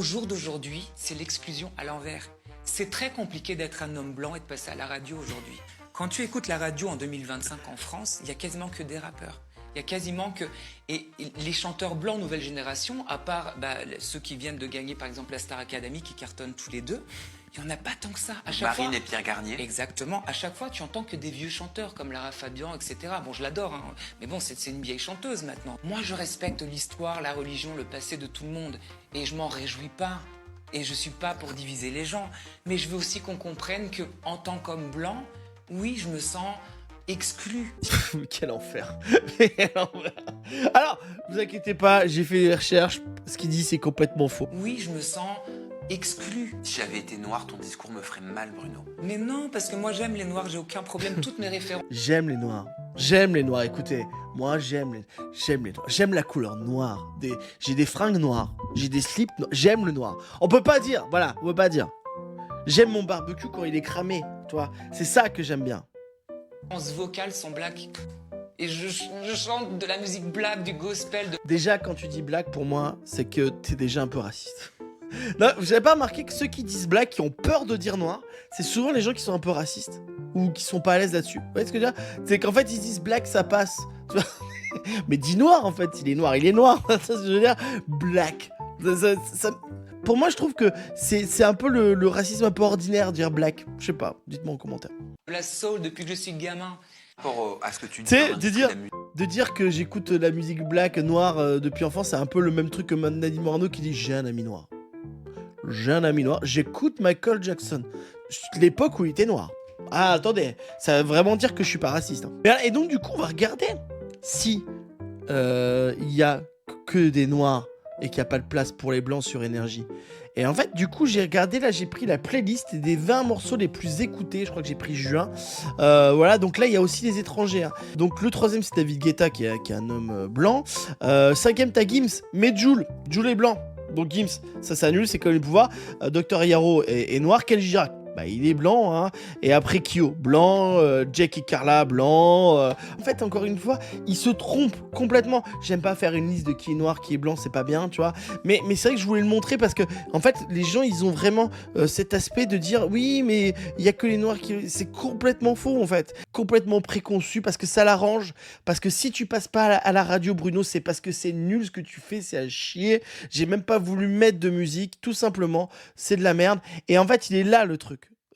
Au jour d'aujourd'hui, c'est l'exclusion à l'envers. C'est très compliqué d'être un homme blanc et de passer à la radio aujourd'hui. Quand tu écoutes la radio en 2025 en France, il y a quasiment que des rappeurs. Il y a quasiment que... Et les chanteurs blancs nouvelle génération, à part ceux qui viennent de gagner par exemple la Star Academy qui cartonnent tous les deux, il n'y en a pas tant que ça. À chaque Marine fois, et Pierre Garnier. exactement. À chaque fois, tu entends que des vieux chanteurs comme Lara Fabian, etc. Bon, je l'adore, hein, mais bon, c'est une vieille chanteuse maintenant. Moi, je respecte l'histoire, la religion, le passé de tout le monde, et je m'en réjouis pas. Et je suis pas pour diviser les gens, mais je veux aussi qu'on comprenne que, en tant qu'homme blanc, oui, je me sens exclu. Quel enfer. Quel enfer. Alors, vous inquiétez pas, j'ai fait des recherches. Ce qu'il dit, c'est complètement faux. Oui, je me sens exclu. Si j'avais été noir, ton discours me ferait mal, Bruno. Mais non, parce que moi j'aime les noirs, j'ai aucun problème. Toutes mes références. J'aime les noirs. J'aime les noirs. Écoutez, moi j'aime les noirs. J'aime la couleur noire. J'ai des fringues noires. J'ai des slips noirs. J'aime le noir. On peut pas dire, voilà, on peut pas dire. J'aime mon barbecue quand il est cramé, tu vois. C'est ça que j'aime bien. Vocales sont black. Et je chante de la musique black, du gospel, de... Déjà, quand tu dis black, pour moi, c'est que t'es déjà un peu raciste. Non, vous avez pas remarqué que ceux qui disent black, qui ont peur de dire noir, c'est souvent les gens qui sont un peu racistes ou qui sont pas à l'aise là-dessus. Vous voyez ce que je veux dire? C'est qu'en fait, ils se disent black, ça passe. Tu vois. Mais dis noir, en fait, il est noir, il est noir. Ça, je veux dire, black. Pour moi, je trouve que c'est un peu le racisme un peu ordinaire, dire black. Je sais pas, dites-moi en commentaire. la soul depuis que je suis gamin. Par rapport à ce que tu dis. Tu sais, dans l'industrie de dire- de la musique. De dire que j'écoute la musique black, noire depuis enfant, c'est un peu le même truc que Nadine Morano qui dit j'ai un ami noir. J'ai un ami noir. J'écoute Michael Jackson. L'époque où il était noir. Ah, attendez, ça veut vraiment dire que je suis pas raciste. Hein. Et donc, du coup, on va regarder si il y a que des noirs et qu'il n'y a pas de place pour les blancs sur Énergie. Et en fait, du coup, j'ai regardé, là, j'ai pris la playlist des 20 morceaux les plus écoutés. Je crois que j'ai pris juin. Voilà, donc là, il y a aussi des étrangers. Hein. Donc, le troisième, c'est David Guetta, qui est un homme blanc. Cinquième, t'as Gims, mais Jul est blanc. Donc Gims, ça s'annule, c'est comme les pouvoirs. Dr Yaro est noir. Ken Girac, bah, il est blanc. Hein. Et après Kyo, blanc. Jackie Carla, blanc. En fait, encore une fois, il se trompe complètement. J'aime pas faire une liste de qui est noir, qui est blanc, c'est pas bien, tu vois. Mais c'est vrai que je voulais le montrer parce que, en fait, les gens, ils ont vraiment cet aspect de dire oui, mais il y a que les noirs qui. C'est complètement faux, en fait. Complètement préconçu parce que ça l'arrange. Parce que si tu passes pas à la radio, Bruno, c'est parce que c'est nul ce que tu fais, c'est à chier. J'ai même pas voulu mettre de musique, tout simplement. C'est de la merde. Et en fait, il est là le truc.